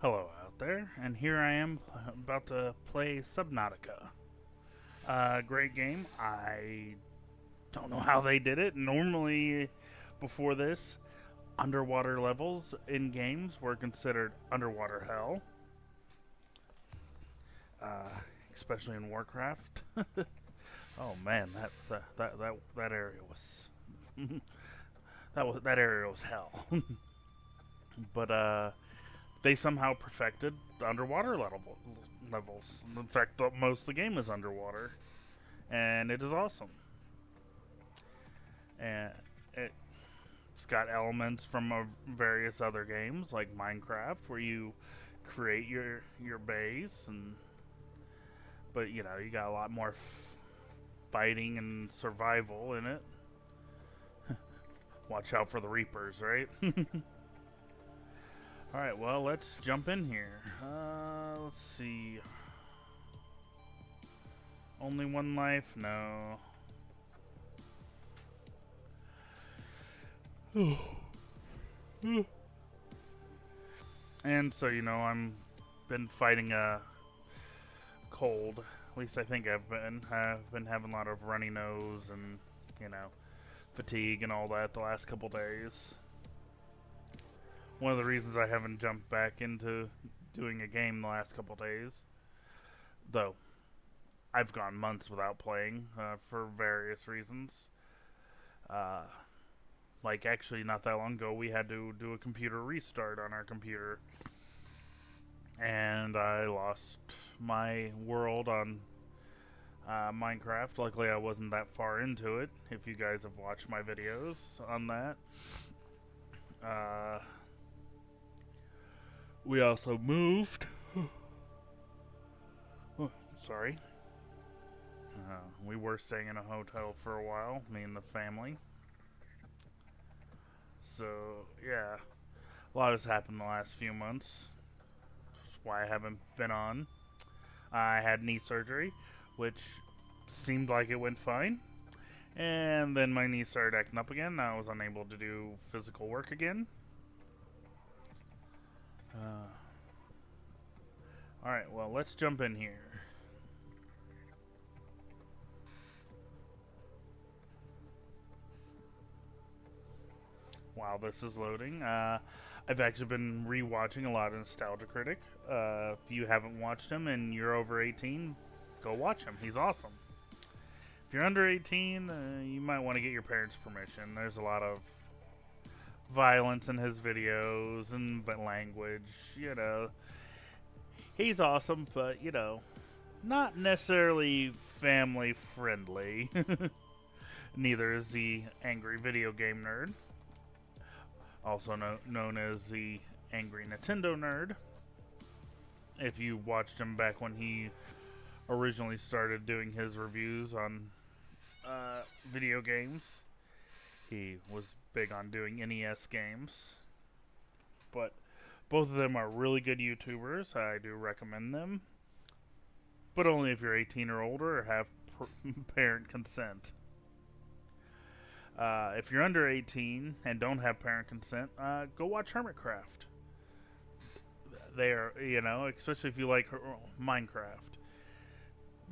Hello out there, and here I am about to play Subnautica. Great game. I don't know how they did it. Normally, before this, underwater levels in games were considered underwater hell, uh, especially in Warcraft. Oh man, that area was that area was hell. But they somehow perfected the underwater levels. In fact, most of the game is underwater, and it is awesome. And it's got elements from various other games like Minecraft, where you create your base, and but you got a lot more fighting and survival in it. Watch out for the Reapers, right? Alright, well, let's jump in here. Let's see. Only one life? No. And so, I'm been fighting a cold. At least I think I've been having a lot of runny nose and, fatigue and all that the last couple days. One of the reasons I haven't jumped back into doing a game the last couple days, though I've gone months without playing for various reasons. Like actually not that long ago, we had to do a computer restart on our computer, and I lost my world on Minecraft. Luckily, I wasn't that far into it. If you guys have watched my videos on that. We also moved. Oh, sorry. We were staying in a hotel for a while, me and the family. So, yeah. A lot has happened the last few months. That's why I haven't been on. I had knee surgery, which seemed like it went fine. And then my knee started acting up again. I was unable to do physical work again. Alright, well, let's jump in here. While this is loading, I've actually been rewatching a lot of Nostalgia Critic. If you haven't watched him and you're over 18, go watch him. He's awesome. If you're under 18, you might want to get your parents' permission. There's a lot of violence in his videos and language, He's awesome, but, not necessarily family friendly. Neither is the Angry Video Game Nerd, also known as the Angry Nintendo Nerd. If you watched him back when he originally started doing his reviews on video games, he was big on doing NES games. But both of them are really good YouTubers. I do recommend them. But only if you're 18 or older or have parent consent. If you're under 18 and don't have parent consent, go watch Hermitcraft. They are, especially if you like Minecraft.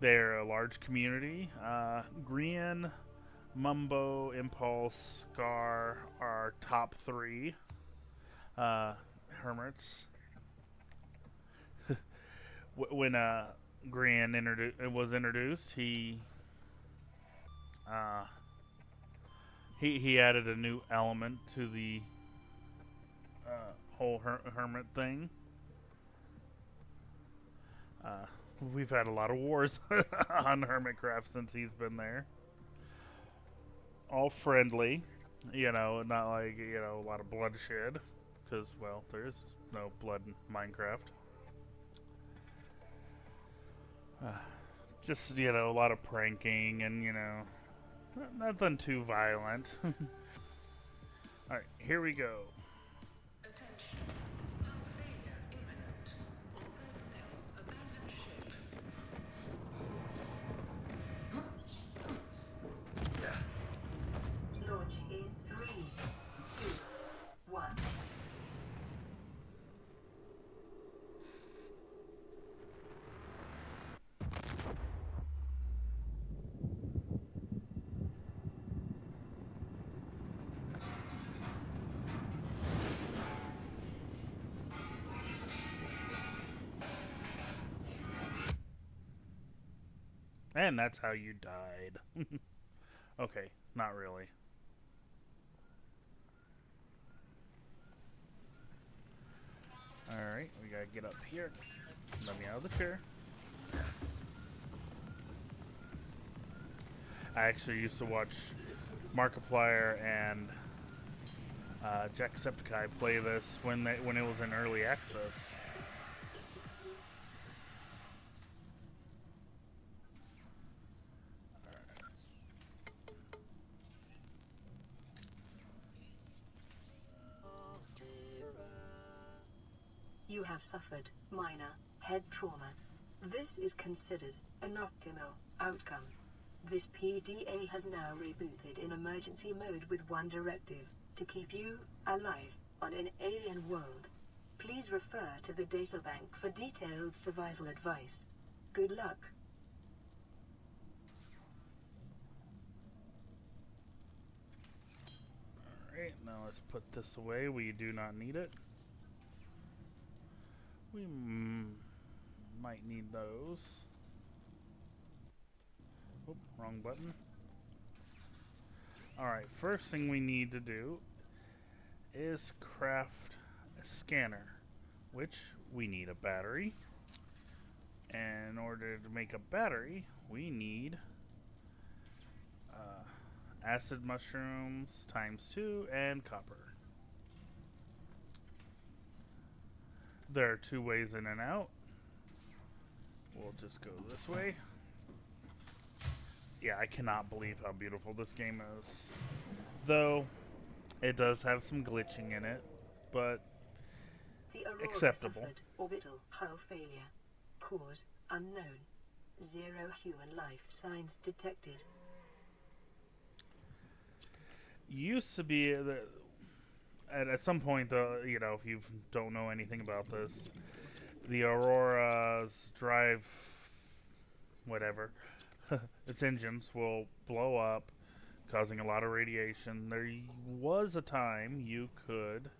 They're a large community. Grian, Mumbo, Impulse, Scar are top 3 hermits. When Grian was introduced, he added a new element to the whole hermit thing. We've had a lot of wars on Hermitcraft since he's been there. All friendly, not like, a lot of bloodshed. Because, well, there's no blood in Minecraft. Just, a lot of pranking and, nothing too violent. Alright, here we go. Attention. Hull failure imminent. All personnel abandon ship. Launch in 3, 2, 1. And that's how you died. Okay, not really. Alright, we gotta get up here. Let me out of the chair. I actually used to watch Markiplier and Jacksepticeye play this when it was in early access. You have suffered minor head trauma. This is considered an optimal outcome. This PDA has now rebooted in emergency mode with one directive: to keep you alive on an alien world. Please refer to the databank for detailed survival advice. Good luck. Alright, now let's put this away. We do not need it. We might need those. Oop, wrong button. Alright, first thing we need to do is craft a scanner, which we need a battery. And in order to make a battery, we need acid mushrooms ×2 and copper. There are 2 ways in and out. We'll just go this way. Yeah, I cannot believe how beautiful this game is. Though, it does have some glitching in it, but The Aurora acceptable. suffered orbital hull failure. Cause unknown. 0 human life signs detected. Used to be at some point, though, you know, if you don't know anything about this, the Aurora's drive, whatever, its engines will blow up, causing a lot of radiation. There was a time you could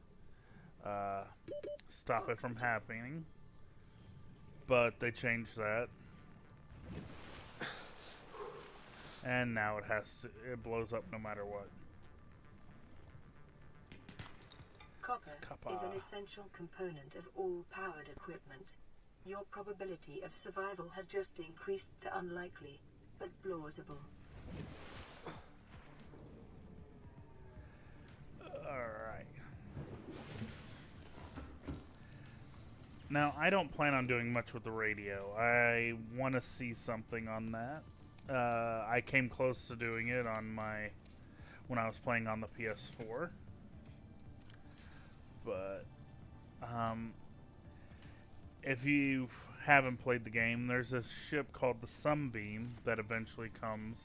stop it from happening, but they changed that, and now it blows up no matter what. Copper is an essential component of all powered equipment. Your probability of survival has just increased to unlikely, but plausible. Alright. Now, I don't plan on doing much with the radio. I want to see something on that. I came close to doing it when I was playing on the PS4. But, if you haven't played the game, there's this ship called the Sunbeam that eventually comes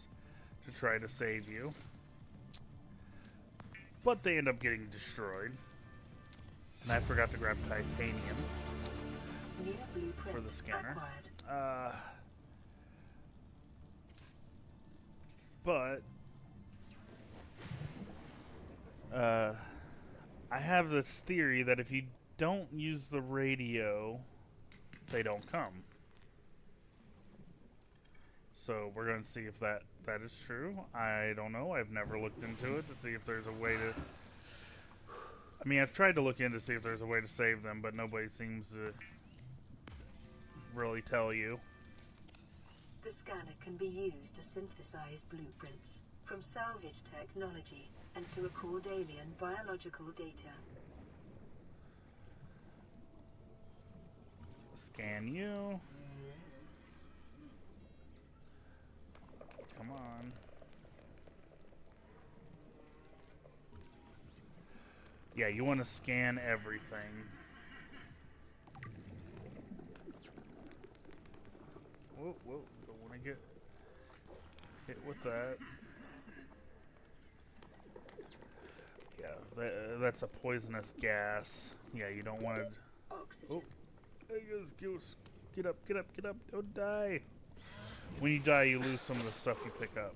to try to save you. But they end up getting destroyed. And I forgot to grab titanium New blueprint for the scanner. acquired. I have this theory that if you don't use the radio, they don't come. So we're going to see if that is true. I don't know. I've never looked into it to see if there's a way to... I mean, I've tried to look in to see if there's a way to save them, but nobody seems to really tell you. The scanner can be used to synthesize blueprints from salvage technology and to record alien biological data. Scan you. Come on. Yeah, you want to scan everything. Whoa, whoa, don't want to get hit with that. Yeah, that's a poisonous gas. Yeah, you don't want to... Oxygen. Oh, get up, get up, get up, don't die. When you die, you lose some of the stuff you pick up.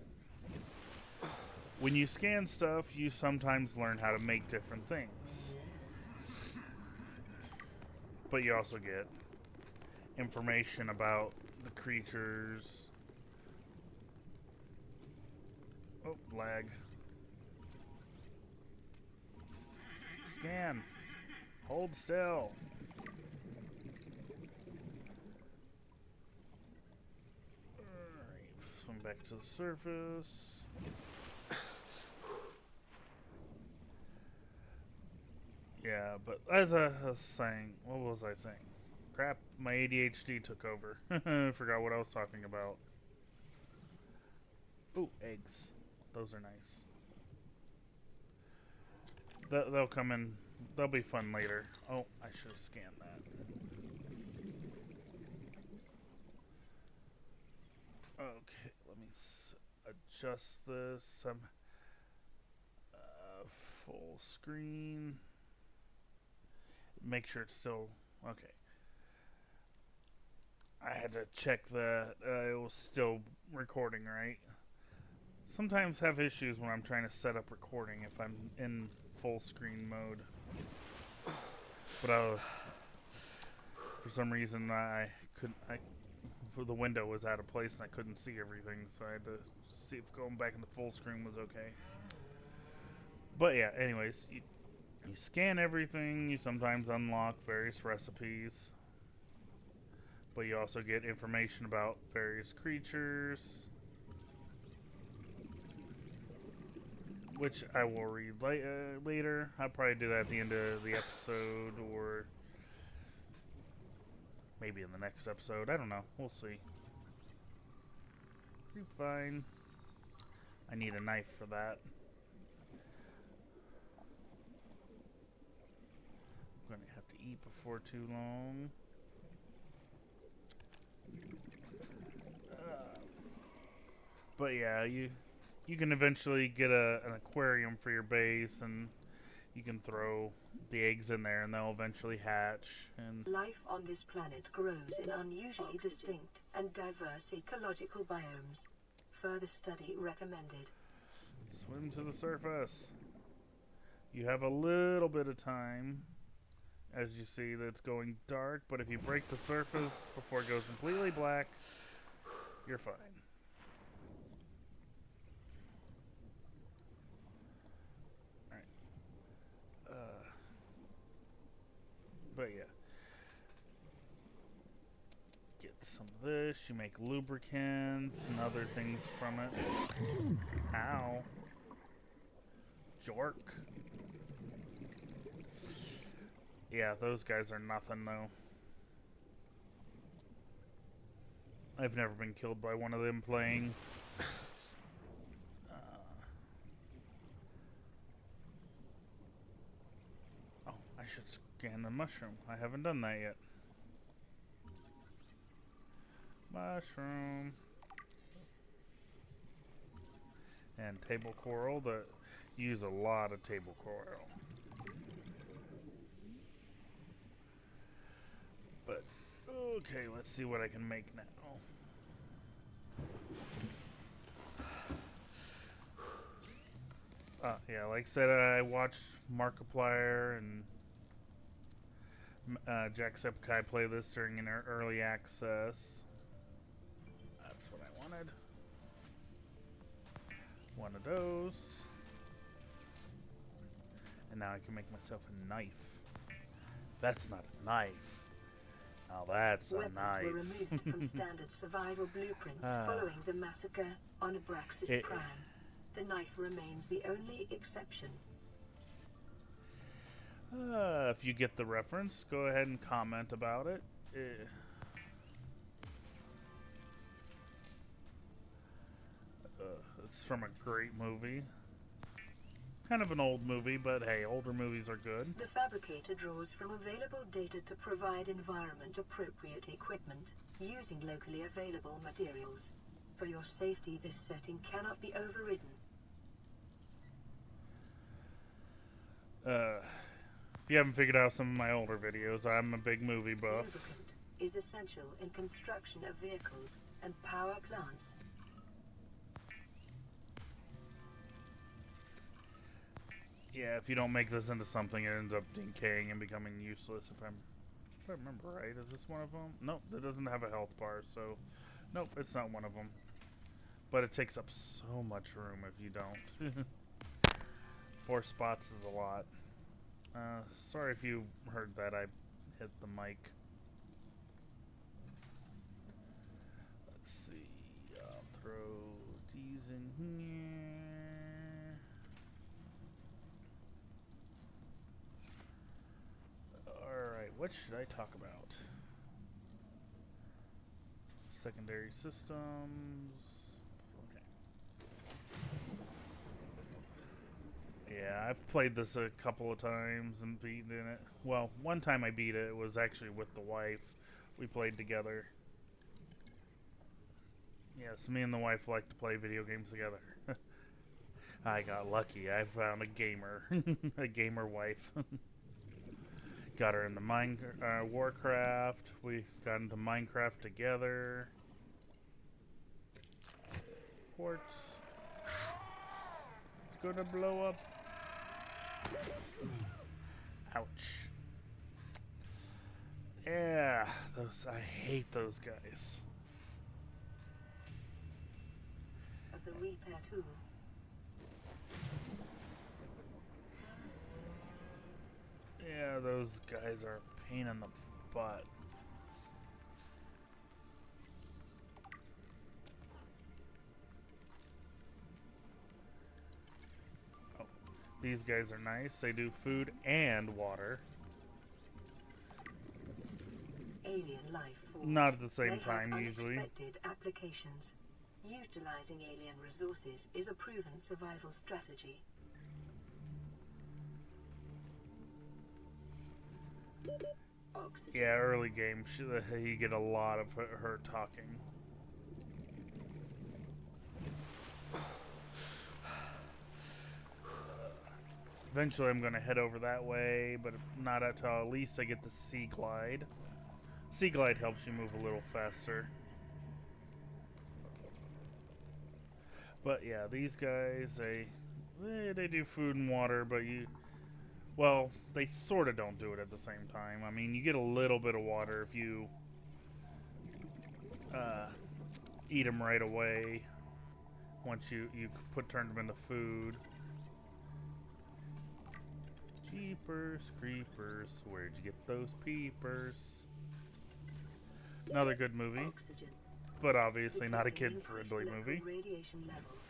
When you scan stuff, you sometimes learn how to make different things. But you also get information about the creatures Oh, lag. Scan. Hold still. Alright, swim back to the surface. Yeah, but as I was saying, what was I saying? Crap, my ADHD took over. I forgot what I was talking about. Ooh, eggs. Those are nice. They'll come in. They'll be fun later. Oh, I should have scanned that. Okay, let me adjust this. Full screen. Make sure it's still okay. I had to check that it was still recording right. Sometimes have issues when I'm trying to set up recording if I'm in full screen mode. But for some reason the window was out of place and I couldn't see everything, so I had to see if going back into full screen was okay. But yeah, anyways, you scan everything, you sometimes unlock various recipes, but you also get information about various creatures, which I will read later. I'll probably do that at the end of the episode, or maybe in the next episode. I don't know. We'll see. Be fine. I need a knife for that. I'm gonna have to eat before too long. But yeah, you can eventually get an aquarium for your base, and you can throw the eggs in there, and they'll eventually hatch. And life on this planet grows in unusually distinct and diverse ecological biomes. Further study recommended. Swim to the surface. You have a little bit of time. As you see, that's going dark, but if you break the surface before it goes completely black, you're fine. But yeah. Get some of this. You make lubricants and other things from it. Ow. Jork. Yeah, those guys are nothing though. I've never been killed by one of them playing. Oh, I should scan the mushroom. I haven't done that yet. Mushroom. And table coral. Use a lot of table coral. But, okay, let's see what I can make now. Yeah, like I said, I watched Markiplier and Jacksepticeye play this during an early access. That's what I wanted. One of those. And now I can make myself a knife. That's not a knife. Now that's a knife. Weapons were removed from standard survival blueprints following the massacre on Abraxas Prime. The knife remains the only exception. If you get the reference, go ahead and comment about it. It's from a great movie. Kind of an old movie, but hey, older movies are good. The fabricator draws from available data to provide environment-appropriate equipment, using locally available materials. For your safety, this setting cannot be overridden. If you haven't figured out some of my older videos, I'm a big movie buff. Lubricant is essential in construction of vehicles and power plants. Yeah, if you don't make this into something, it ends up decaying and becoming useless. If I remember right, is this one of them? Nope, it doesn't have a health bar, so nope, it's not one of them. but it takes up so much room if you don't. 4 spots is a lot. Sorry if you heard that. I hit the mic. Let's see. I'll throw these in here. Alright, what should I talk about? Secondary systems. Okay. Yeah, I've played this a couple of times and beaten it. Well, one time I beat it, it was actually with the wife. We played together. Yes, me and the wife like to play video games together. I got lucky. I found a gamer. A gamer wife. Got her into Warcraft. We got into Minecraft together. Quartz. It's gonna blow up. Ouch. Yeah, I hate those guys. Of the repair tool. Yeah, those guys are a pain in the butt. Oh, these guys are nice. They do food and water. Alien life forms Not at the same may time, have usually. unexpected applications. Utilizing alien resources is a proven survival strategy. Oxygen. Yeah, early game, you get a lot of her talking. Eventually I'm going to head over that way, but not until at least I get the Sea Glide. Sea Glide helps you move a little faster. But yeah, these guys, they do food and water, but well, they sort of don't do it at the same time. I mean, you get a little bit of water if you eat them right away. Once you turn them into food. Jeepers creepers, where'd you get those peepers? Another good movie, Oxygen. but obviously not a Detecting kid-friendly increased movie. local radiation levels.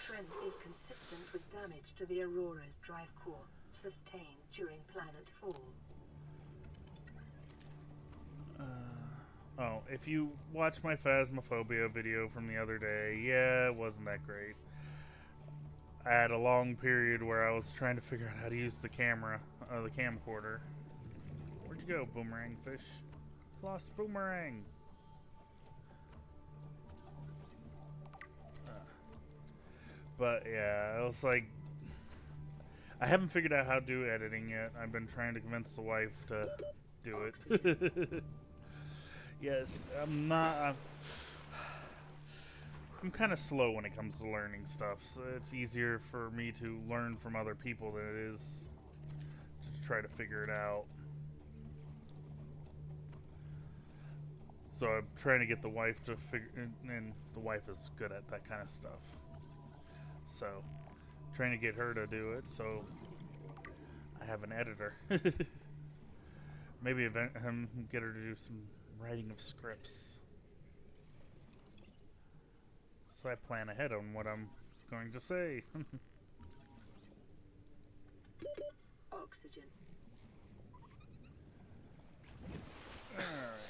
Trend is consistent with damage to the Aurora's drive core, sustained during planet fall. Oh, if you watch my Phasmophobia video from the other day, yeah, it wasn't that great. I had a long period where I was trying to figure out how to use the camera, the camcorder. Where'd you go, boomerang fish? Lost boomerang. But yeah, it was like, I haven't figured out how to do editing yet. I've been trying to convince the wife to do it. Yes, I'm kind of slow when it comes to learning stuff, so it's easier for me to learn from other people than it is to try to figure it out. So I'm trying to get the wife to figure, and the wife is good at that kind of stuff. So, trying to get her to do it, so I have an editor. Maybe get her to do some writing of scripts. So I plan ahead on what I'm going to say. Oxygen. Alright.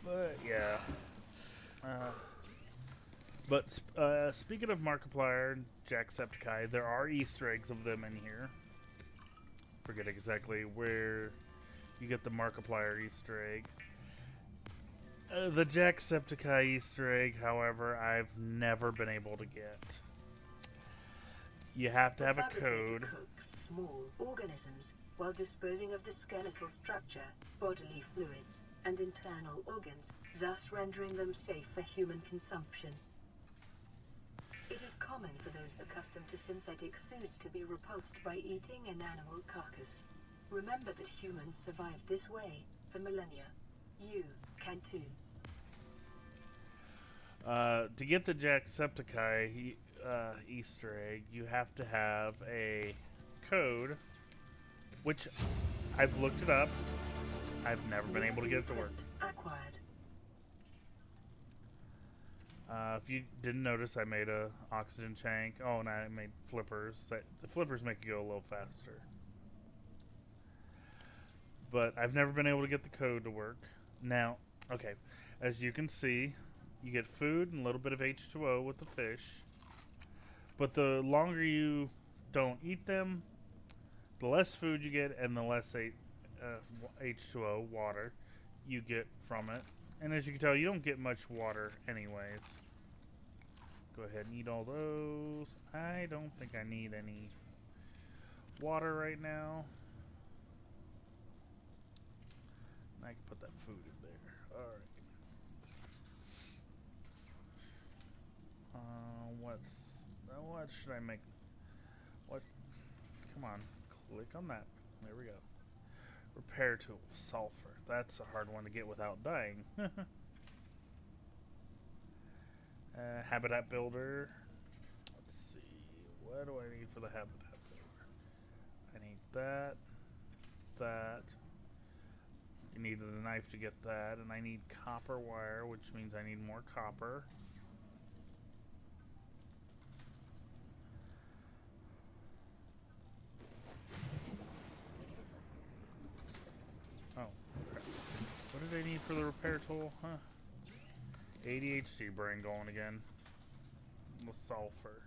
But yeah. Speaking of Markiplier and Jacksepticeye, there are Easter eggs of them in here. Forget exactly where you get the Markiplier Easter egg. The Jacksepticeye Easter egg, however, I've never been able to get. You have to have a code. Cooks small organisms while disposing of the skeletal structure, bodily fluids, and internal organs, thus rendering them safe for human consumption. It is common for those accustomed to synthetic foods to be repulsed by eating an animal carcass. Remember that humans survived this way the millennia. You can too. To get the Jacksepticeye Easter egg, you have to have a code, which I've looked it up. I've never been able to get it to work. Acquired. If you didn't notice, I made a oxygen tank. Oh, and I made flippers. The flippers make you go a little faster. But I've never been able to get the code to work. Now, okay, as you can see, you get food and a little bit of H2O with the fish. But the longer you don't eat them, the less food you get and the less H2O, water, you get from it. And as you can tell, you don't get much water anyways. Go ahead and eat all those. I don't think I need any water right now. I can put that food in there. Alright. What should I make? What? Come on. Click on that. There we go. Repair tool. Sulfur. That's a hard one to get without dying. Habitat builder. Let's see. What do I need for the habitat builder? I need that. That. You need the knife to get that. And I need copper wire, which means I need more copper. Oh. What did I need for the repair tool? Huh. ADHD brain going again. The sulfur.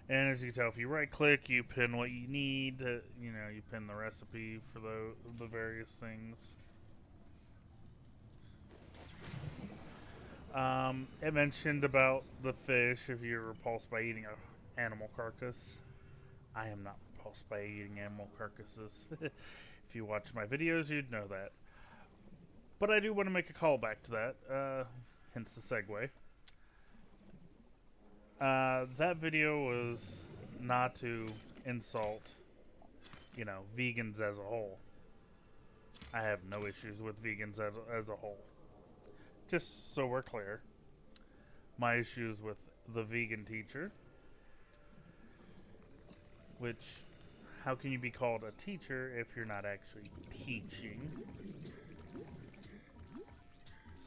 And as you can tell, if you right click, you pin what you need. You pin the recipe for the various things. It mentioned about the fish if you're repulsed by eating an animal carcass. I am not repulsed by eating animal carcasses. If you watch my videos, you'd know that. But I do want to make a callback to that, hence the segue. That video was not to insult, vegans as a whole. I have no issues with vegans as a whole. Just so we're clear, my issues with the vegan teacher, which, how can you be called a teacher if you're not actually teaching?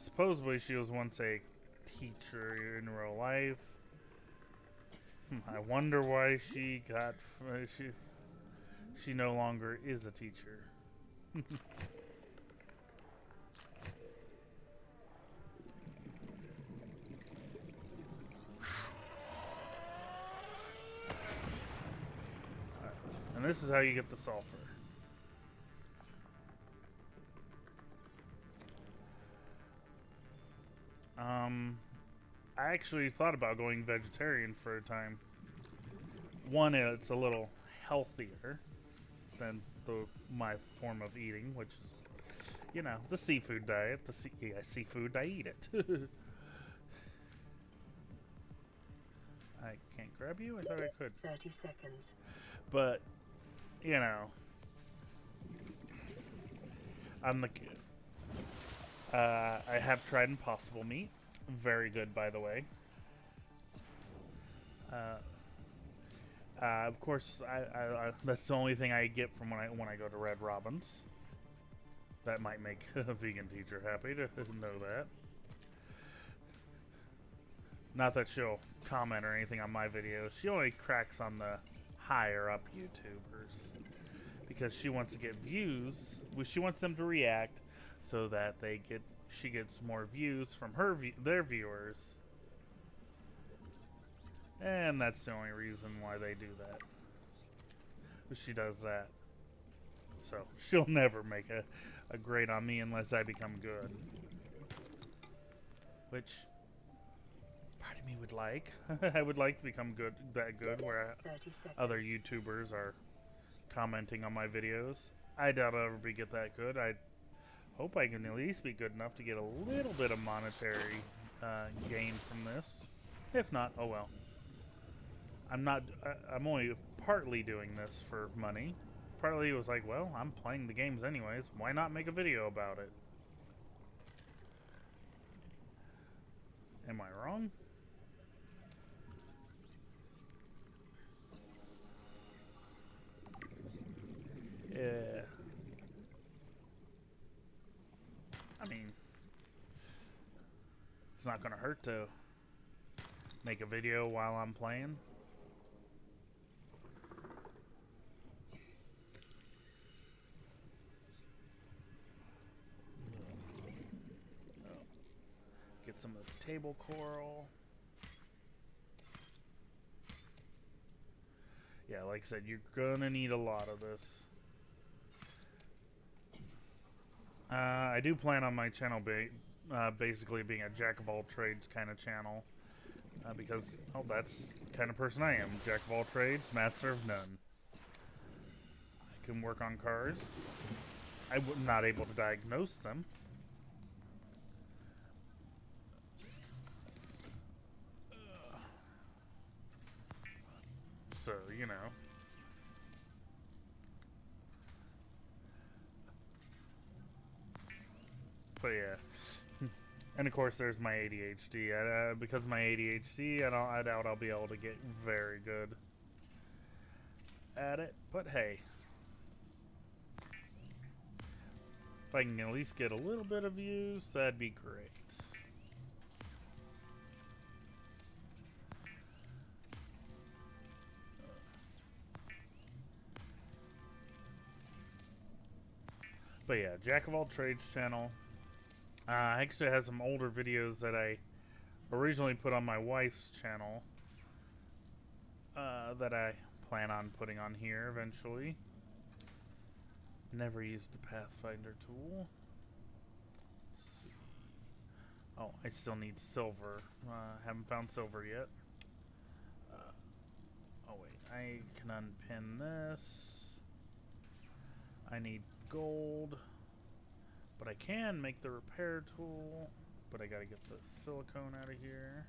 Supposedly she was once a teacher in real life. I wonder why she no longer is a teacher. And this is how you get the sulfur. I actually thought about going vegetarian for a time. One, it's a little healthier than my form of eating, which is, the seafood diet. Seafood, I eat it. I can't grab you? I thought I could. 30 seconds. But, I'm the kid. I have tried Impossible meat. Very good, by the way. Of course, I that's the only thing I get from when I go to Red Robin's. That might make a vegan teacher happy to know that. Not that she'll comment or anything on my videos. She only cracks on the higher up YouTubers because she wants to get views. She wants them to react so that she gets more views from their viewers. And that's the only reason why they do that. But she does that. So she'll never make a grade on me unless I become good. Which part of me would like. I would like to become that good where other YouTubers are commenting on my videos. I doubt I'll ever get that good. I hope I can at least be good enough to get a little bit of monetary gain from this. If not, oh well. I'm only partly doing this for money. Partly it was like, well, I'm playing the games anyways. Why not make a video about it? Am I wrong? Yeah. I mean, it's not gonna hurt to make a video while I'm playing. Get some of this table coral. Yeah, like I said, you're gonna need a lot of this. I do plan on my channel basically being a jack of all trades kind of channel. Because, well, that's the kind of person I am. Jack of all trades, master of none. I can work on cars. I'm not able to diagnose them. So, you know. But yeah. And of course there's my ADHD. Because of my ADHD, I doubt I'll be able to get very good at it. But hey. If I can at least get a little bit of views, that'd be great. But yeah, Jack of all trades channel. I actually have some older videos that I originally put on my wife's channel that I plan on putting on here eventually. Never used the Pathfinder tool. Let's see. Oh, I still need silver. Haven't found silver yet. Oh wait, I can unpin this. I need gold. But I can make the repair tool. But I gotta get the silicone out of here.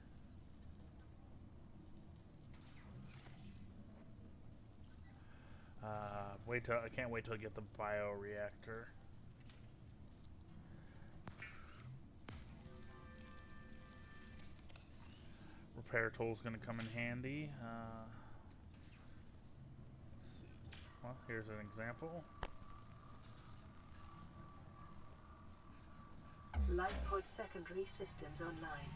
I can't wait till I get the bioreactor. Repair tool's gonna come in handy. Let's see. Well, here's an example. LifePod secondary systems online.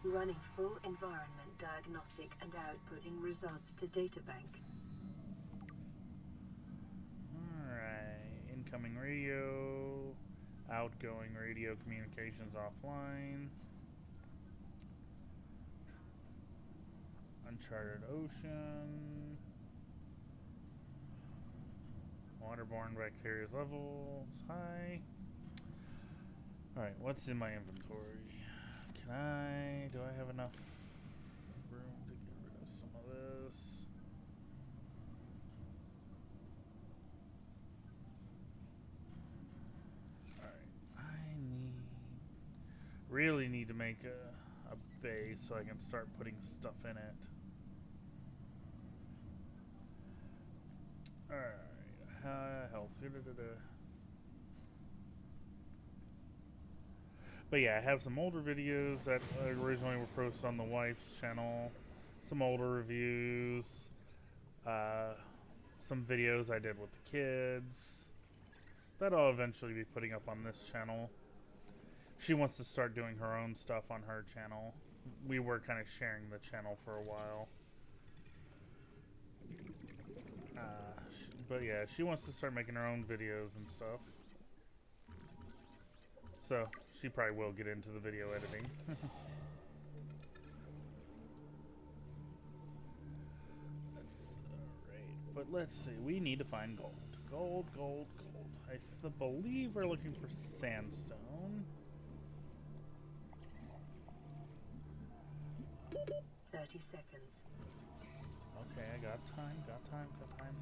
Running full environment diagnostic and outputting results to databank. Alright. Incoming radio. Outgoing radio communications offline. Uncharted ocean. Waterborne bacteria levels high. Alright, what's in my inventory? Do I have enough room to get rid of some of this? Alright, really need to make a base so I can start putting stuff in it. Alright, health. But yeah, I have some older videos that originally were posted on the wife's channel. Some older reviews. Some videos I did with the kids. That I'll eventually be putting up on this channel. She wants to start doing her own stuff on her channel. We were kind of sharing the channel for a while. But yeah, she wants to start making her own videos and stuff. So, she probably will get into the video editing. Alright, but let's see. We need to find gold. Gold, gold, gold. I believe we're looking for sandstone. 30 seconds. Okay, I got time, got time.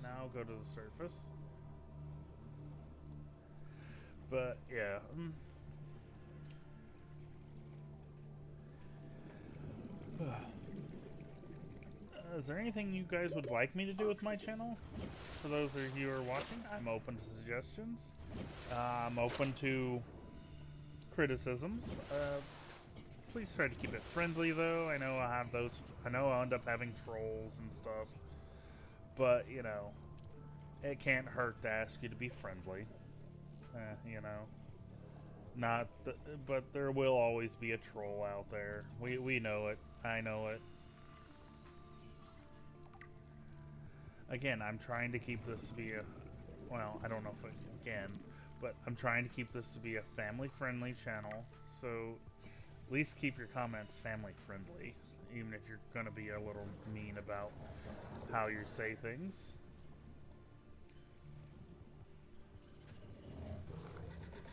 Now go to the surface. But, yeah. Is there anything you guys would like me to do with my channel? For those of you who are watching, I'm open to suggestions. I'm open to criticisms. Please try to keep it friendly, though. I know I have those. I know I'll end up having trolls and stuff. But, you know, it can't hurt to ask you to be friendly. You know. Not, but there will always be a troll out there. We know it. I know it. Again, I'm trying to keep this to be a, well, I don't know if I can, but I'm trying to keep this to be a family-friendly channel. So at least keep your comments family-friendly, even if you're going to be a little mean about how you say things.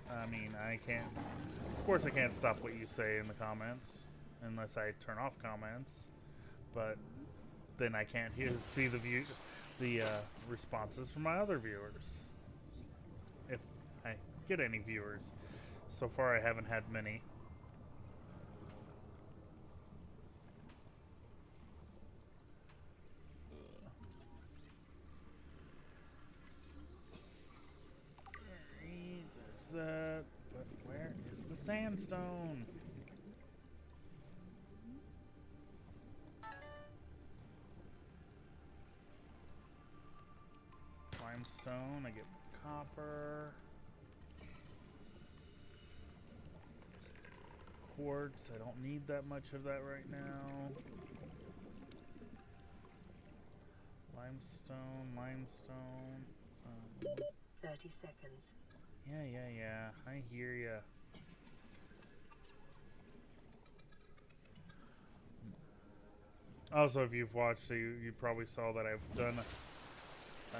I mean, I can't, of course I can't stop what you say in the comments, unless I turn off comments, but then I can't see the responses from my other viewers. If I get any viewers. So far I haven't had many. There's that, but where is the sandstone? Limestone, I get copper. Quartz, I don't need that much of that right now. Limestone. 30 seconds. Yeah. I hear ya. Also, if you've watched, you probably saw that I've done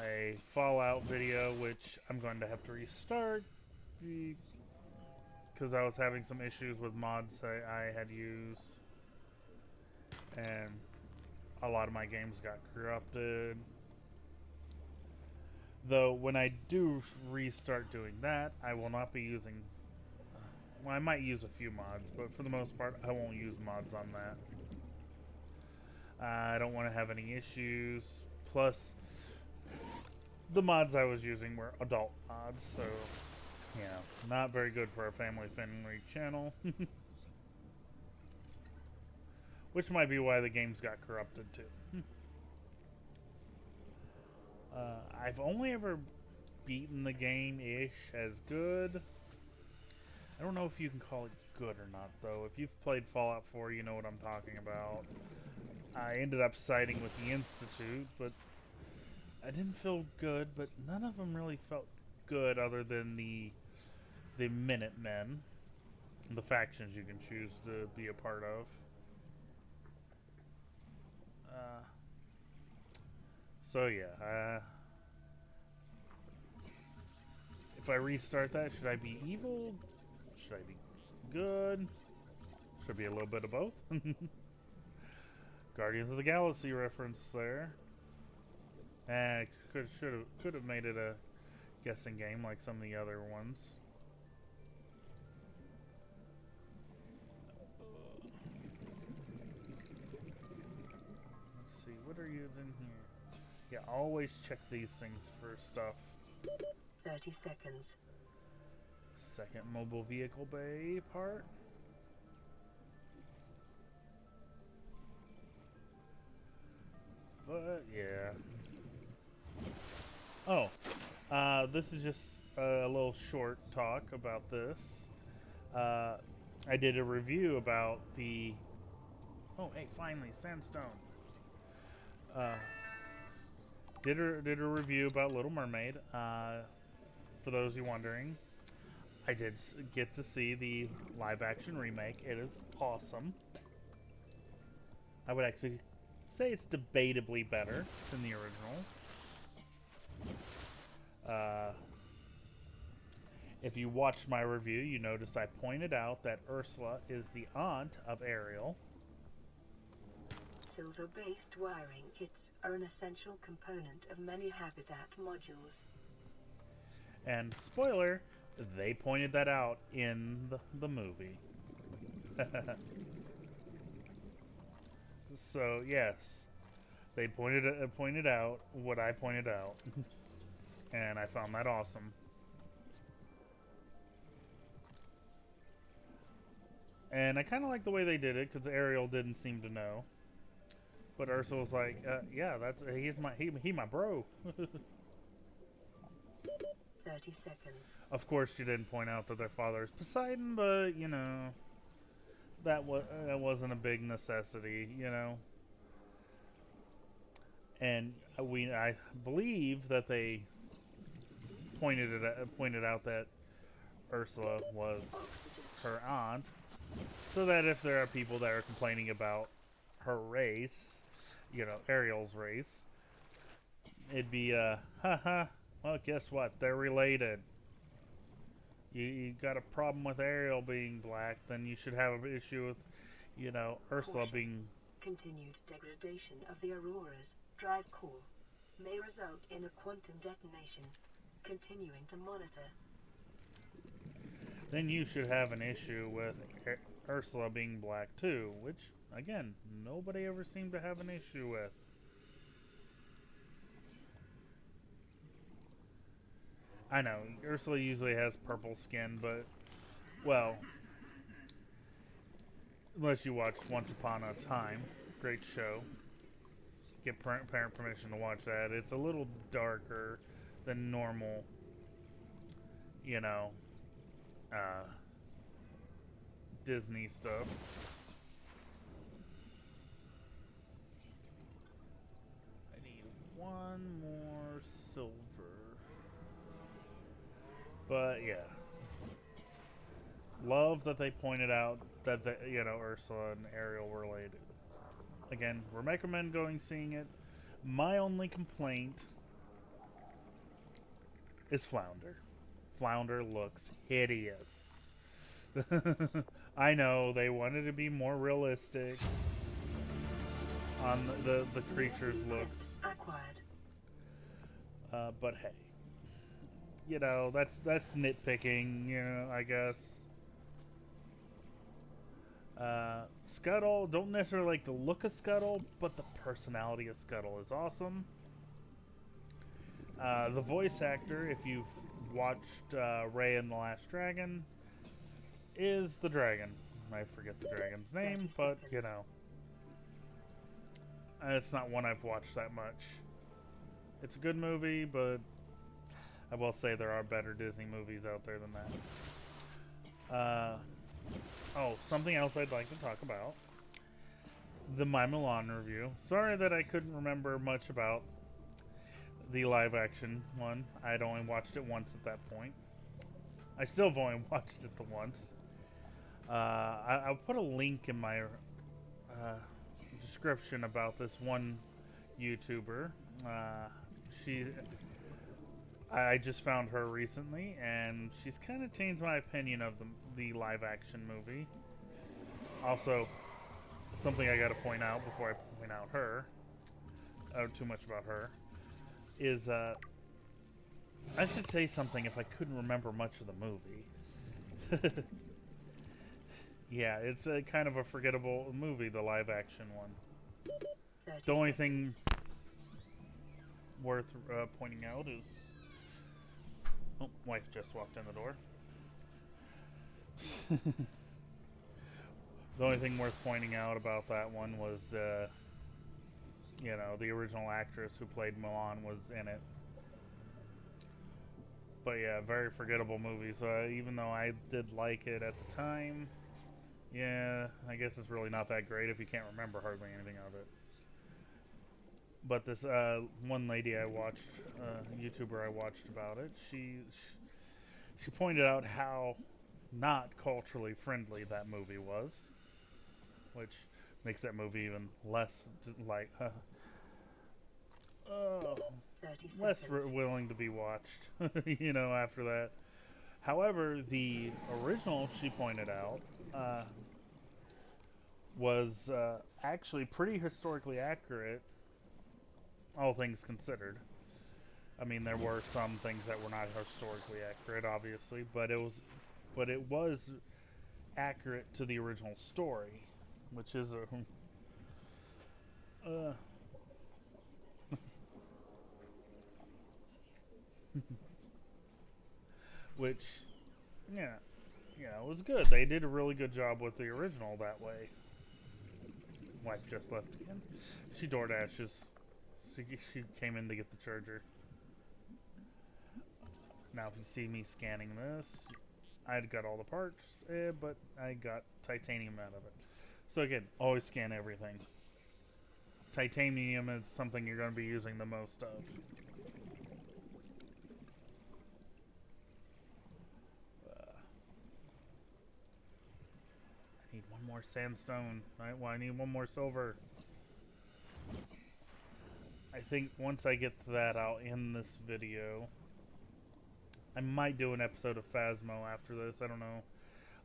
a Fallout video, which I'm going to have to restart because I was having some issues with mods I had used, and a lot of my games got corrupted. Though when I do restart doing that, I will not be using, well, I might use a few mods, but for the most part I won't use mods on that. I don't want to have any issues. Plus, the mods I was using were adult mods, so, you know, not very good for a family-friendly channel. Which might be why the games got corrupted, too. I've only ever beaten the game-ish as good. I don't know if you can call it good or not, though. If you've played Fallout 4, you know what I'm talking about. I ended up siding with the Institute, but I didn't feel good, but none of them really felt good other than the Minutemen, the factions you can choose to be a part of. So yeah, if I restart that, should I be evil? Should I be good? Should be a little bit of both. Guardians of the Galaxy reference there. Could have made it a guessing game like some of the other ones. Let's see, what are you in here? Yeah, always check these things for stuff. 30 seconds. Second mobile vehicle bay part. But yeah. Oh, this is just a little short talk about this. I did a review about the. Oh, hey, finally, sandstone. Did a review about Little Mermaid. For those of you wondering, I did get to see the live-action remake. It is awesome. I would actually say it's debatably better than the original. If you watched my review, you noticed I pointed out that Ursula is the aunt of Ariel. Silver-based wiring kits are an essential component of many habitat modules. And spoiler, they pointed that out in the movie. So yes, They pointed out what I pointed out, and I found that awesome. And I kind of like the way they did it because Ariel didn't seem to know, but Ursula was like, "Yeah, he my bro." 30 seconds. Of course, she didn't point out that their father is Poseidon, but you know, that wasn't a big necessity, you know. And I believe that they pointed out that Ursula was her aunt, so that if there are people that are complaining about her race, you know, Ariel's race, it'd be haha. Well, guess what? They're related. You got a problem with Ariel being black, then you should have an issue with, you know, Ursula Caution. being. Continued degradation of the Aurora's drive core may result in a quantum detonation. Continuing to monitor. Then you should have an issue with Ursula being black too, which again nobody ever seemed to have an issue with. I know Ursula usually has purple skin, but well, unless you watch Once Upon a Time, great show. Get parent permission to watch that. It's a little darker than normal, you know, Disney stuff. I need one more silver. But yeah, love that they pointed out that you know, Ursula and Ariel were related. Again, we recommend going seeing it. My only complaint is Flounder. Flounder looks hideous. I know they wanted to be more realistic on the creature's looks, Acquired. but hey, you know that's nitpicking. You know, I guess. Scuttle, don't necessarily like the look of Scuttle, but the personality of Scuttle is awesome. The voice actor, if you've watched Ray and the Last Dragon, is the dragon. I forget the dragon's name, but you know, it's not one I've watched that much. It's a good movie, but I will say there are better Disney movies out there than that. Oh, something else I'd like to talk about. The My Milan review. Sorry that I couldn't remember much about the live action one. I'd only watched it once at that point. I still have only watched it the once. I'll put a link in my description about this one YouTuber. I just found her recently, and she's kind of changed my opinion of the live action movie. Also, something I got to point out before I point out her, or too much about her, is I should say something if I couldn't remember much of the movie. Yeah, it's a kind of a forgettable movie, the live action one. The only thing worth pointing out is... Oh, wife just walked in the door. The only thing worth pointing out about that one was, you know, the original actress who played Milan was in it. But yeah, very forgettable movie. So even though I did like it at the time, yeah, I guess it's really not that great if you can't remember hardly anything of it. But this one lady I watched, YouTuber I watched about it, she pointed out how not culturally friendly that movie was, which makes that movie even less like less willing to be watched. You know, after that. However, the original, she pointed out, was actually pretty historically accurate, all things considered. I mean, there were some things that were not historically accurate, obviously, but it was accurate to the original story, which is Which, yeah, yeah, it was good. They did a really good job with the original that way. Wife just left again. She door dashes. She came in to get the charger. Now, if you see me scanning this, I got all the parts, but I got titanium out of it. So again, always scan everything. Titanium is something you're going to be using the most of. I need one more sandstone. Right? Well, I need one more silver. I think once I get that out in this video, I might do an episode of Phasmo after this. I don't know.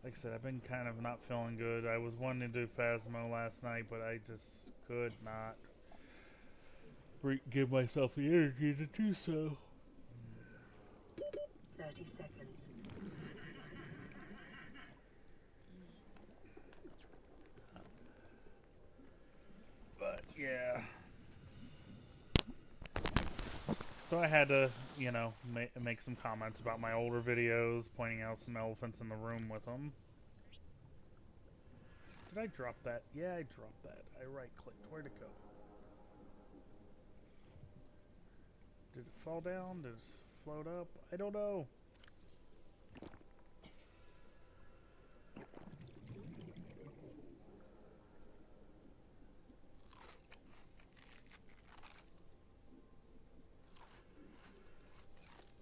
Like I said, I've been kind of not feeling good. I was wanting to do Phasmo last night, but I just could not give myself the energy to do so. 30 seconds. But, yeah. So I had to, make some comments about my older videos, pointing out some elephants in the room with them. Did I drop that? Yeah, I dropped that. I right-clicked. Where'd it go? Did it fall down? Did it float up? I don't know.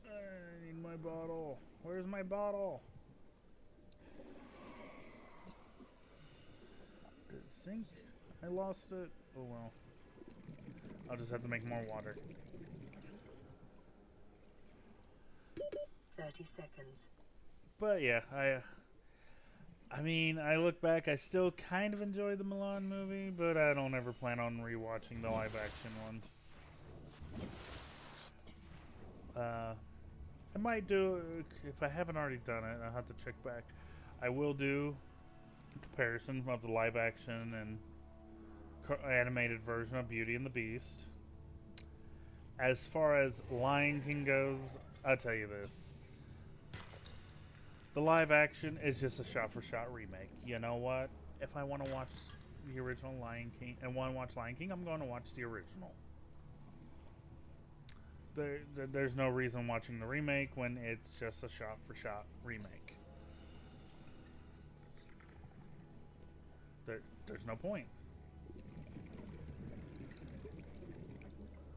I need my bottle. Where's my bottle? Did it sink? I lost it. Oh well. I'll just have to make more water. 30 seconds. But yeah, I mean, I look back, I still kind of enjoy the Milan movie, but I don't ever plan on rewatching the live action one. I might do, if I haven't already done it, I'll have to check back. I will do a comparison of the live action and animated version of Beauty and the Beast. As far as Lion King goes, I'll tell you this. The live action is just a shot-for-shot remake. You know what? If I want to watch the original Lion King and want to watch Lion King, I'm going to watch the original. There's no reason watching the remake when it's just a shot-for-shot remake. There's no point.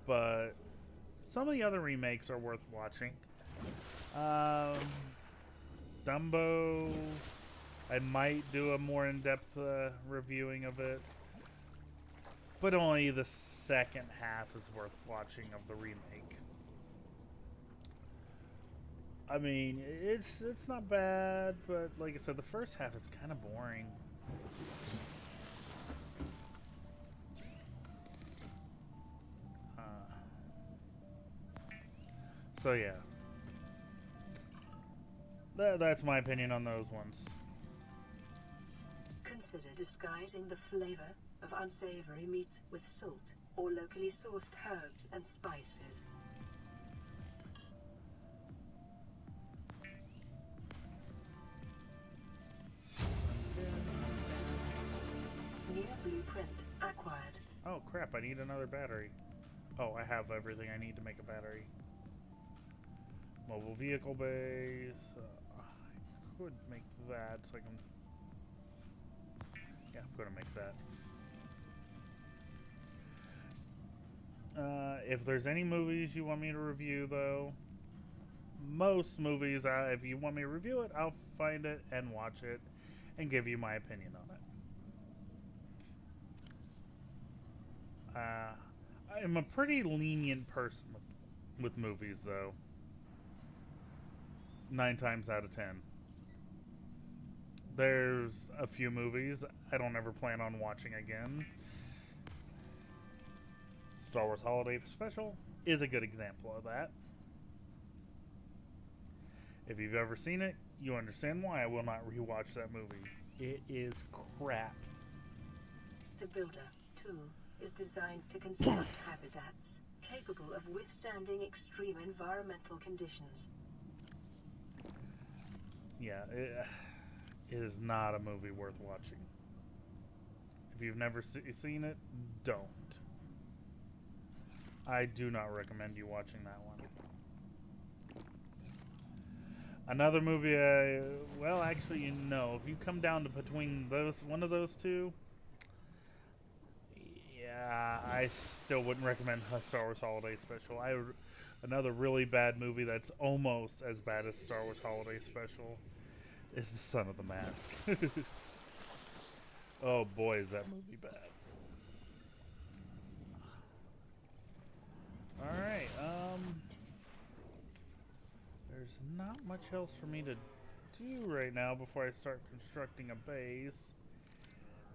But some of the other remakes are worth watching. Dumbo, I might do a more in-depth reviewing of it, but only the second half is worth watching of the remake. I mean, it's not bad, but like I said, the first half is kind of boring. So yeah. That's my opinion on those ones. Consider disguising the flavor of unsavory meat with salt or locally sourced herbs and spices. New blueprint acquired. Oh crap, I need another battery. Oh, I have everything I need to make a battery. Mobile vehicle base. I could make that so I can... Yeah, I'm going to make that. If there's any movies you want me to review, though, most movies, if you want me to review it, I'll find it and watch it and give you my opinion on it. I'm a pretty lenient person with movies, though. 9 times out of 10. There's a few movies I don't ever plan on watching again. Star Wars Holiday Special is a good example of that. If you've ever seen it, you understand why I will not rewatch that movie. It is crap. The Builder tool is designed to construct habitats, capable of withstanding extreme environmental conditions. Yeah, it is not a movie worth watching. If you've never seen it, don't. I do not recommend you watching that one. Another movie, well, actually, no. If you come down to between one of those two, yeah, I still wouldn't recommend Star Wars Holiday Special. Another really bad movie that's almost as bad as Star Wars Holiday Special is The Son of the Mask. Oh boy, is that movie bad. Alright, there's not much else for me to do right now before I start constructing a base.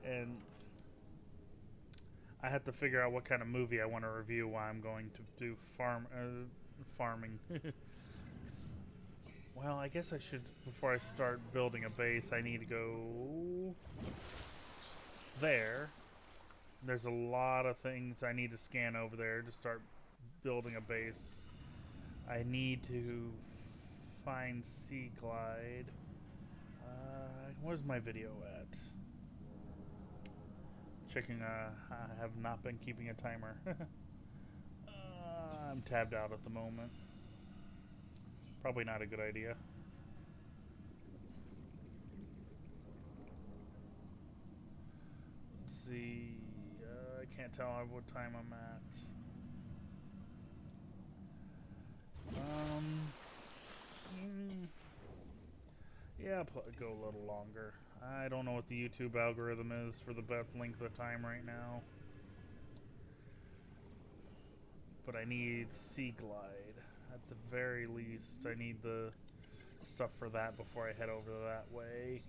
And I have to figure out what kind of movie I want to review while I'm going to do farming. Well, I guess I should, before I start building a base, I need to go there. There's a lot of things I need to scan over there to start building a base. I need to find Sea Glide. Where's my video at? Checking, I have not been keeping a timer. I'm tabbed out at the moment. Probably not a good idea. Let's see. I can't tell what time I'm at. Yeah, go a little longer. I don't know what the YouTube algorithm is for the best length of time right now. But I need Sea Glide. At the very least, I need the stuff for that before I head over that way.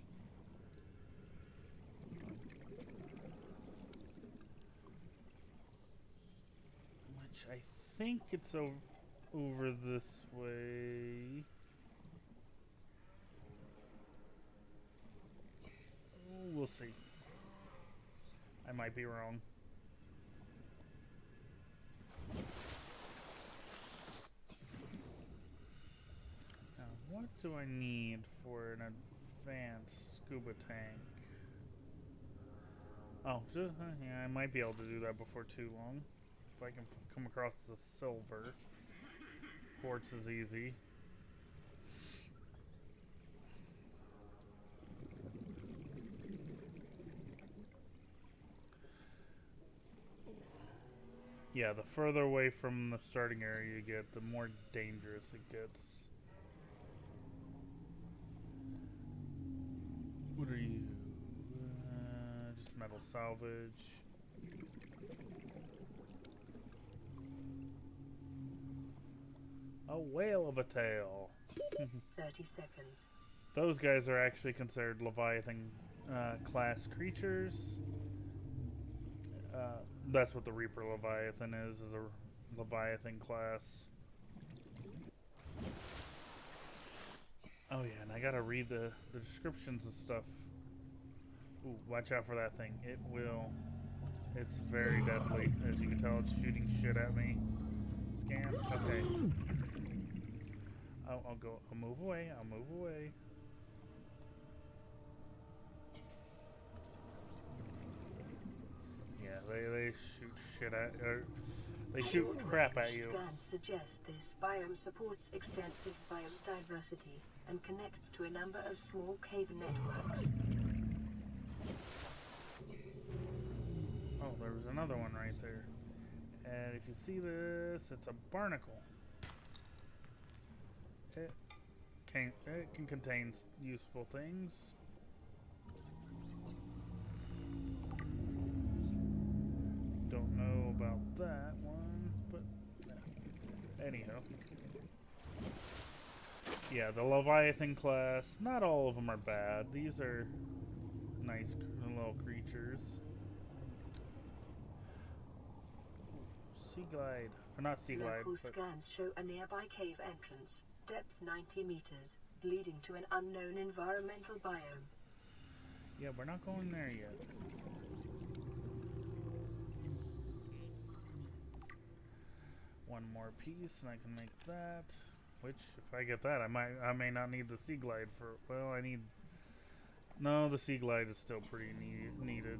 Which I think it's over this way. We'll see. I might be wrong. Now, what do I need for an advanced scuba tank? Oh, yeah, I might be able to do that before too long. If I can come across the silver. Quartz is easy. Yeah, the further away from the starting area you get, the more dangerous it gets. What are you? Just metal salvage. A whale of a tail. 30 seconds. Those guys are actually considered Leviathan class creatures. That's what the Reaper Leviathan is a Leviathan class. Oh yeah, and I gotta read the descriptions and stuff. Ooh, watch out for that thing. It's very deadly. As you can tell, it's shooting shit at me. Scan, okay. I'll move away, I'll move away. Yeah, they shoot shit at, they shoot crap at you. Scans suggest this biome supports extensive biodiversity and connects to a number of small cave networks. Oh, there was another one right there. And if you see this, it's a barnacle. It can contain useful things. Don't know about that one, but anyhow. Yeah, the Leviathan class, not all of them are bad. These are nice little creatures. Sea Glide, or not Sea Glide. Local scans show a nearby cave entrance, depth 90 meters, leading to an unknown environmental biome. Yeah, we're not going there yet. One more piece, and I can make that. Which, if I get that, I may not need the Sea Glide for. Well, I need. No, the Sea Glide is still pretty needed.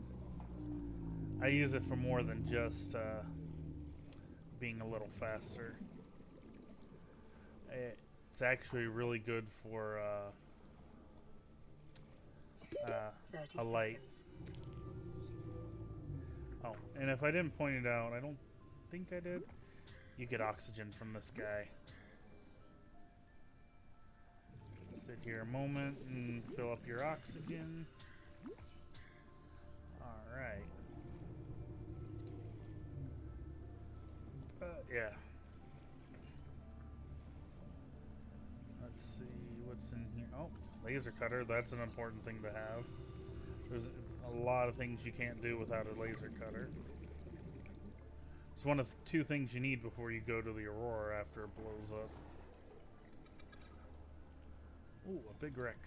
I use it for more than just being a little faster. It's actually really good for a light. Oh, and if I didn't point it out, I don't think I did. You get oxygen from this guy. Sit here a moment and fill up your oxygen. Alright. Yeah. Let's see what's in here. Oh, laser cutter. That's an important thing to have. There's a lot of things you can't do without a laser cutter. It's one of the two things you need before you go to the Aurora after it blows up. Ooh, a big wreck.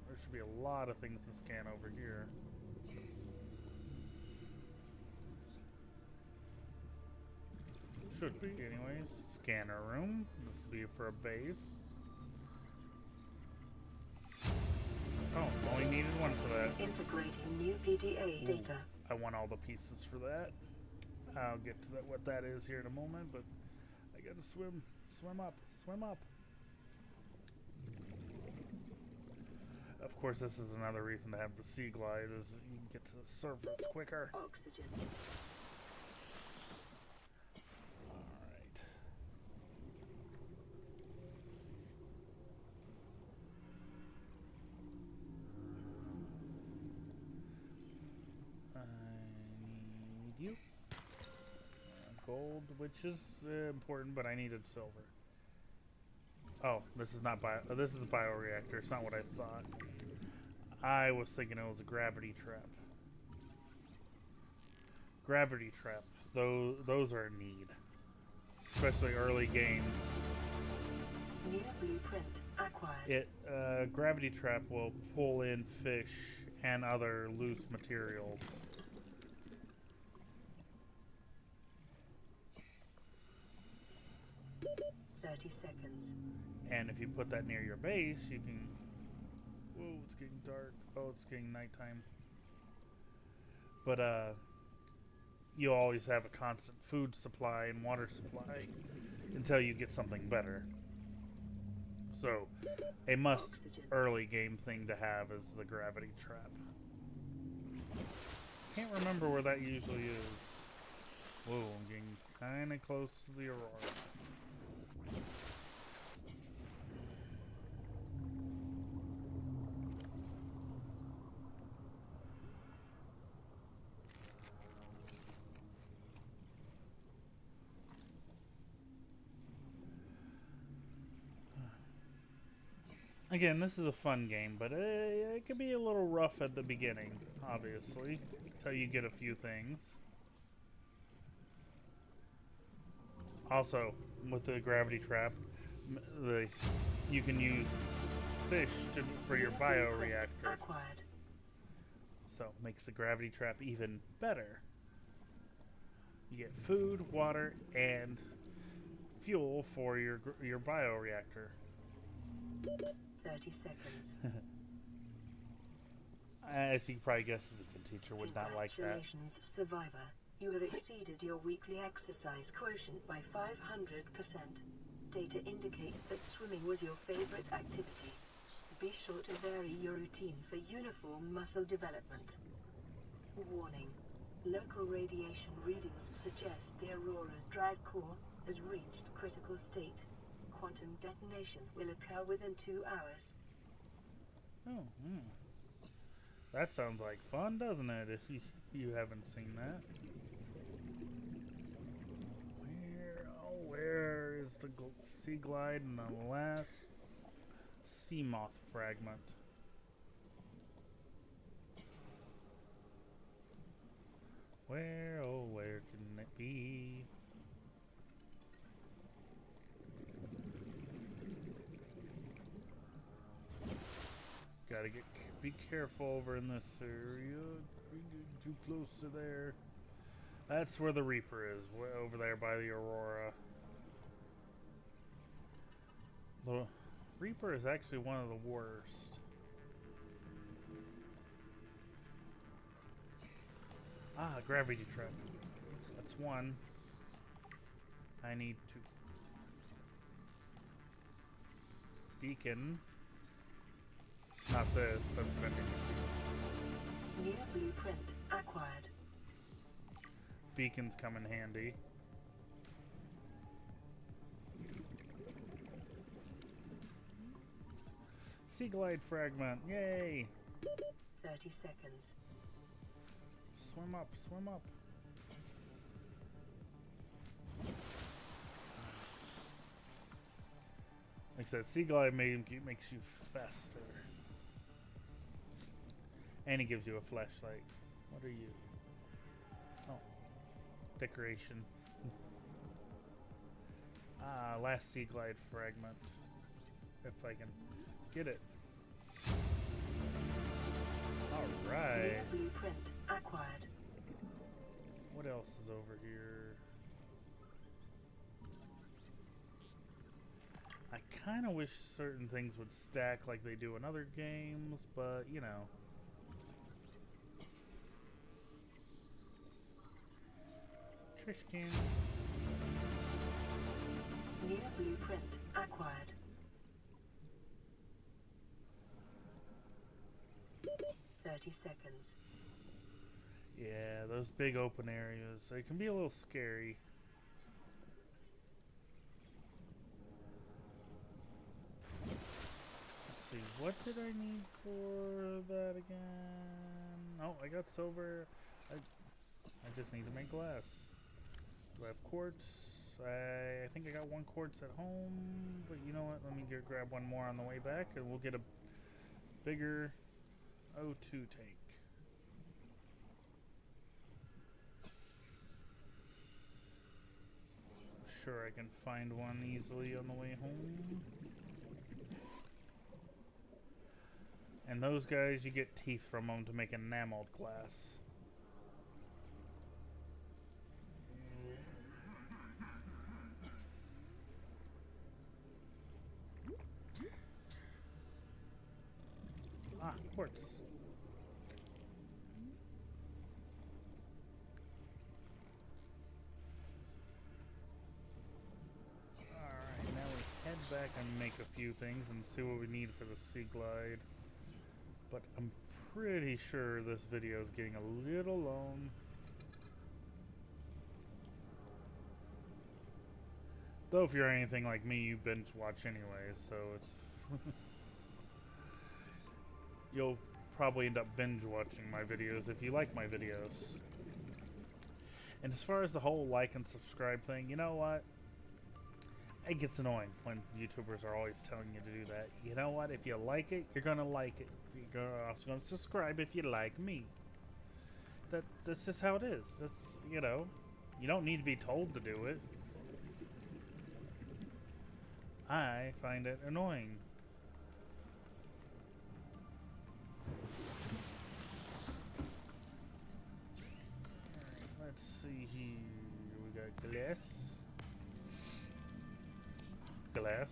There should be a lot of things to scan over here. Should be, anyways. Scanner room. This will be for a base. Oh, only needed one for that. Integrating new PDA data. I want all the pieces for that. I'll get to that, what that is here in a moment, but I gotta swim. Swim up. Swim up. Of course, this is another reason to have the Sea Glide, is that you can get to the surface quicker. Oxygen. You gold, which is important, but I needed silver. Oh, this is not this is a bioreactor. It's not what I thought. I was thinking it was a gravity trap. Gravity trap. Those are a need, especially early game. New blueprint acquired. Gravity trap will pull in fish and other loose materials. Seconds. And if you put that near your base, you can... Whoa, it's getting dark. Oh, it's getting nighttime. But, you always have a constant food supply and water supply until you get something better. So, a must early game thing to have is the gravity trap. Can't remember where that usually is. Whoa, I'm getting kind of close to the Aurora. Again, this is a fun game, but it can be a little rough at the beginning, obviously, until you get a few things. Also, with the gravity trap, you can use fish for your bioreactor. So, makes the gravity trap even better. You get food, water, and fuel for your bioreactor. 30 seconds. As you can probably guess, the teacher would not like that. Congratulations, survivor. You have exceeded your weekly exercise quotient by 500%. Data indicates that swimming was your favorite activity. Be sure to vary your routine for uniform muscle development. Warning. Local radiation readings suggest the Aurora's drive core has reached critical state. Quantum detonation will occur within 2 hours. Oh, that sounds like fun, doesn't it? If you haven't seen that. Where is the Sea Glide and the last sea moth fragment? Where, oh, where can it be? Gotta be careful over in this area. Too close to there. That's where the Reaper is, way over there by the Aurora. The Reaper is actually one of the worst. Ah, gravity trap. That's one. I need to beacon. Not this. That's vending machine. New blueprint acquired. Beacons come in handy. Sea glide fragment. Yay! 30 seconds. Swim up, swim up. Like I said, sea glide makes you faster. And it gives you a flashlight. What are you? Oh. Decoration. Ah, last sea glide fragment. If I can get it. Alright. New blueprint acquired. What else is over here? I kind of wish certain things would stack like they do in other games, but you know. Trash can. New blueprint acquired. 30 seconds. Yeah, those big open areas, they can be a little scary. Let's see, what did I need for that again? Oh, I got silver. I just need to make glass. Do I have quartz? I think I got one quartz at home, but you know what? Let me grab one more on the way back, and we'll get a bigger O2 tank. I'm sure I can find one easily on the way home. And those guys, you get teeth from them to make enameled glass. Ah, quartz. Alright, now we head back and make a few things and see what we need for the Sea Glide. But I'm pretty sure this video is getting a little long. Though if you're anything like me, you binge watch anyways, so it's... You'll probably end up binge watching my videos if you like my videos. And as far as the whole like and subscribe thing, you know what? It gets annoying when YouTubers are always telling you to do that. You know what? If you like it, you're gonna like it. You're also gonna subscribe if you like me. That's just how it is. That's, you know, you don't need to be told to do it. I find it annoying. Alright, let's see here. We got glass. Glass.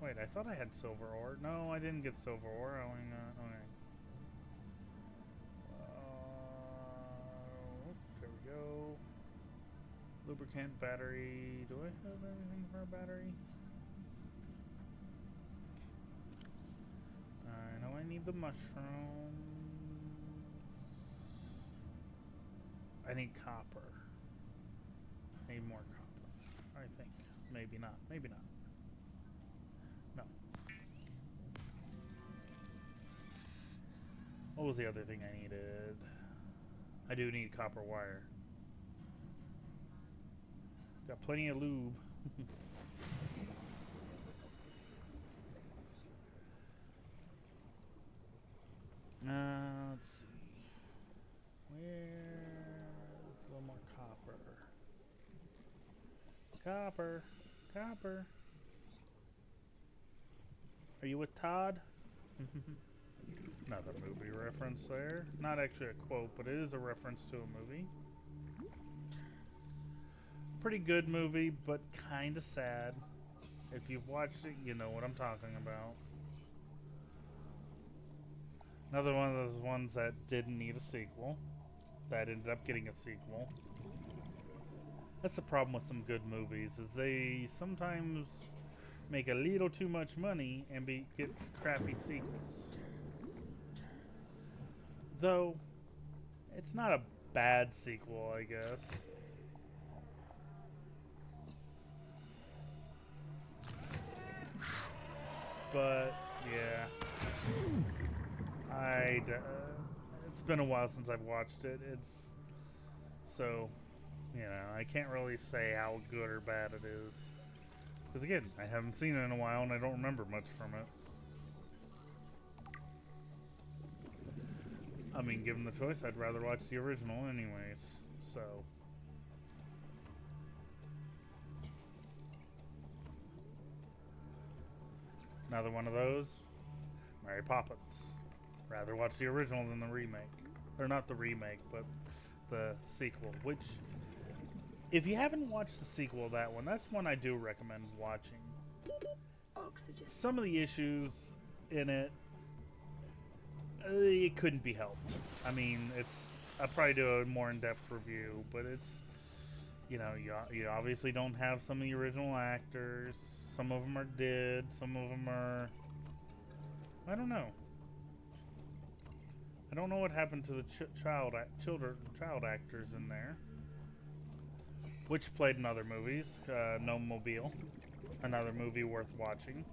Wait, I thought I had silver ore. No, I didn't get silver ore. I only got, okay. There we go. Lubricant, battery. Do I have anything for a battery? I know I need the mushrooms. I need copper. I need more copper. I think. Maybe not. Maybe not. No. What was the other thing I needed? I do need copper wire. Got plenty of lube. Let's see. Where's a little more copper? Copper. Copper. Are you with Todd? Another movie reference there. Not actually a quote, but it is a reference to a movie. Pretty good movie, but kind of sad. If you've watched it, you know what I'm talking about. Another one of those ones that didn't need a sequel. That ended up getting a sequel. That's the problem with some good movies, is they sometimes make a little too much money and get crappy sequels. Though, it's not a bad sequel, I guess. But, yeah. It's been a while since I've watched it. So, you know, I can't really say how good or bad it is. Because again, I haven't seen it in a while and I don't remember much from it. I mean, given the choice, I'd rather watch the original anyways. So. Another one of those. Mary Poppins. Rather watch the original than the remake. Or not the remake, but the sequel. Which, if you haven't watched the sequel of that one, that's one I do recommend watching. Oxygen. Some of the issues in it, it couldn't be helped. I mean, I'll probably do a more in-depth review, but it's, you know, you obviously don't have some of the original actors. Some of them are dead. Some of them are, I don't know. I don't know what happened to the child actors in there, which played in other movies. No Mobile, another movie worth watching.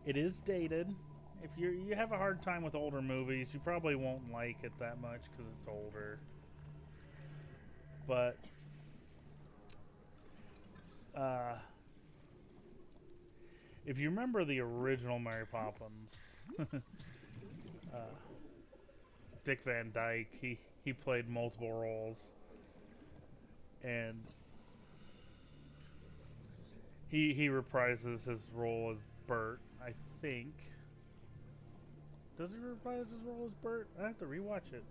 It is dated. If you have a hard time with older movies, you probably won't like it that much because it's older. But if you remember the original Mary Poppins, Dick Van Dyke, he played multiple roles, and he reprises his role as Bert, I think. Does he reprise his role as Bert? I have to rewatch it.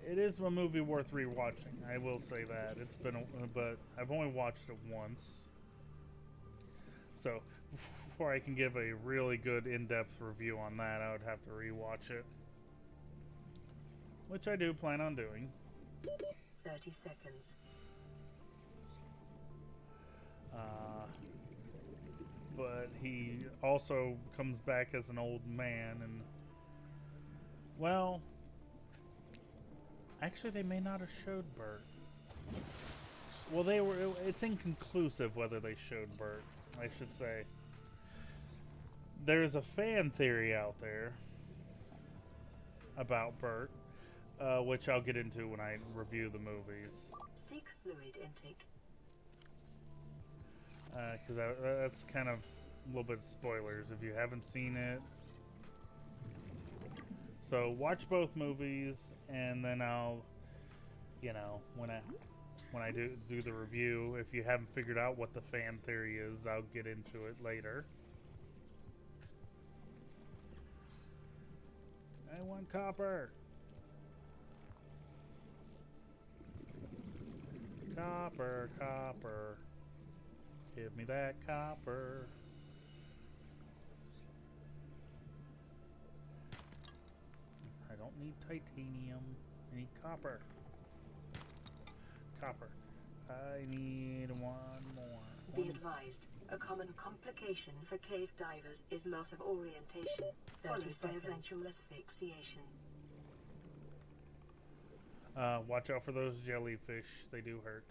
It is a movie worth rewatching. I will say that. But I've only watched it once. So before I can give a really good in-depth review on that, I would have to rewatch it, which I do plan on doing. 30 seconds. But he also comes back as an old man, and well, actually they may not have showed Bert. Well, it's inconclusive whether they showed Bert, I should say. There's a fan theory out there about Bert, which I'll get into when I review the movies. Seek fluid intake. Because that's kind of a little bit of spoilers if you haven't seen it. So watch both movies, and then I'll, you know, when I do the review, if you haven't figured out what the fan theory is, I'll get into it later. I want copper. Copper, copper. Give me that copper. I don't need titanium. I need copper. Copper. I need one more. Be advised, a common complication for cave divers is loss of orientation, followed by eventual asphyxiation. Watch out for those jellyfish. They do hurt.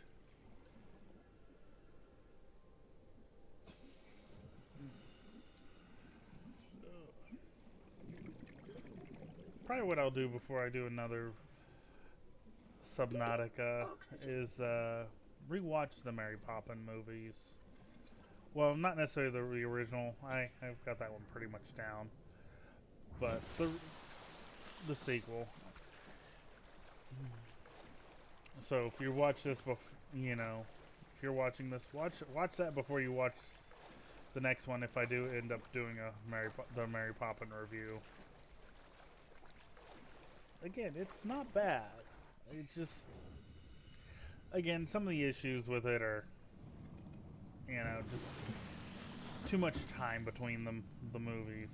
Probably what I'll do before I do another Subnautica is rewatch the Mary Poppins movies. Well, not necessarily the original. I've got that one pretty much down, but the sequel. So if you watch this, if you're watching this, watch that before you watch the next one. If I do end up doing the Mary Poppins review. again, it's not bad. It's just, again, some of the issues with it are, just too much time between the movies.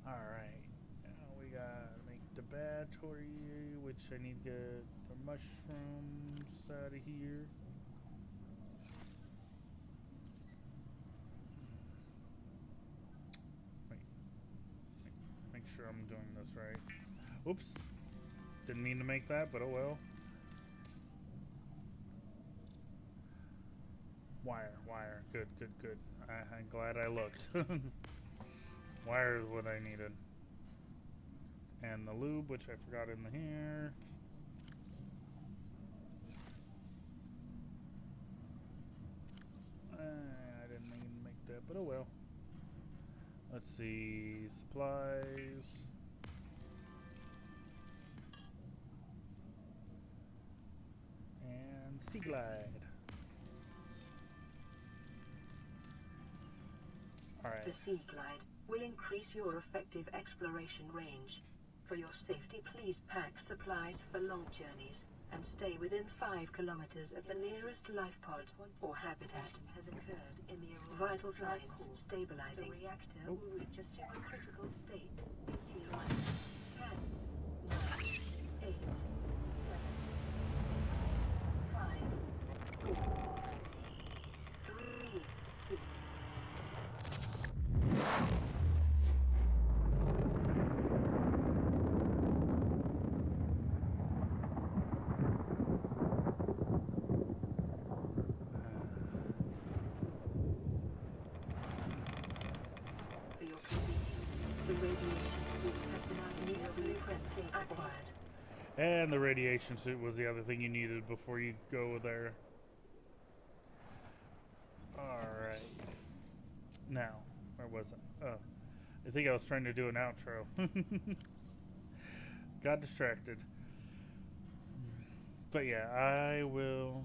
Alright. Now we gotta make the battery, which I need to get the mushrooms out of here. Wait. Make sure I'm doing this right. Oops. Didn't mean to make that, but oh well. Wire. Good. I'm glad I looked. Wire is what I needed. And the lube, which I forgot in here. I didn't mean to make that, but oh well. Let's see. Supplies. And Sea Glide. Alright. The Sea Glide will increase your effective exploration range. For your safety, please pack supplies for long journeys and stay within 5 kilometers of the nearest life pod or habitat. Has occurred in the vital signs stabilizing. The reactor will reach a supercritical state in T-1. 10, 9, 8, 7, 6, 5, 4, 3, 2. For your convenience, the radiation suit has been added to your blueprint database. And the radiation suit was the other thing you needed before you go there. Alright. Now, where was I? Oh, I think I was trying to do an outro. Got distracted. But yeah, I will...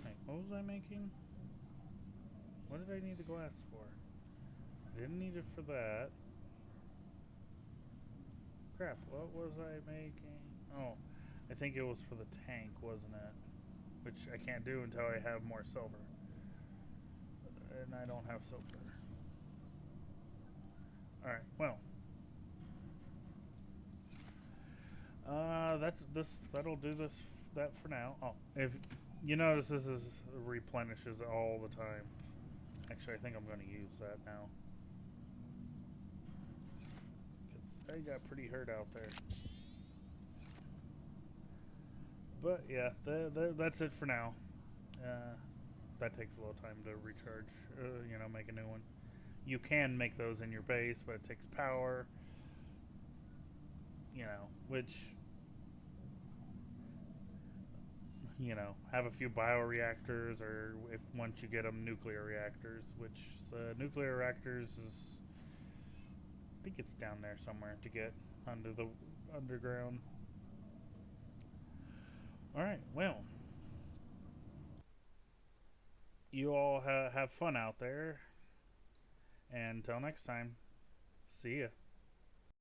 Wait, what was I making? What did I need the glass for? I didn't need it for that. Crap, what was I making? Oh, I think it was for the tank, wasn't it? Which I can't do until I have more silver. And I don't have silver. Alright, well. That'll do that for now. Oh, if you notice, this replenishes all the time. Actually, I think I'm going to use that now. Because I got pretty hurt out there. But yeah, that's it for now. That takes a little time to recharge, make a new one. You can make those in your base, but it takes power. Which, have a few bioreactors, or if once you get them, nuclear reactors, which the nuclear reactors is, I think it's down there somewhere to get under the underground. Alright, well, you all have fun out there, and until next time, see ya.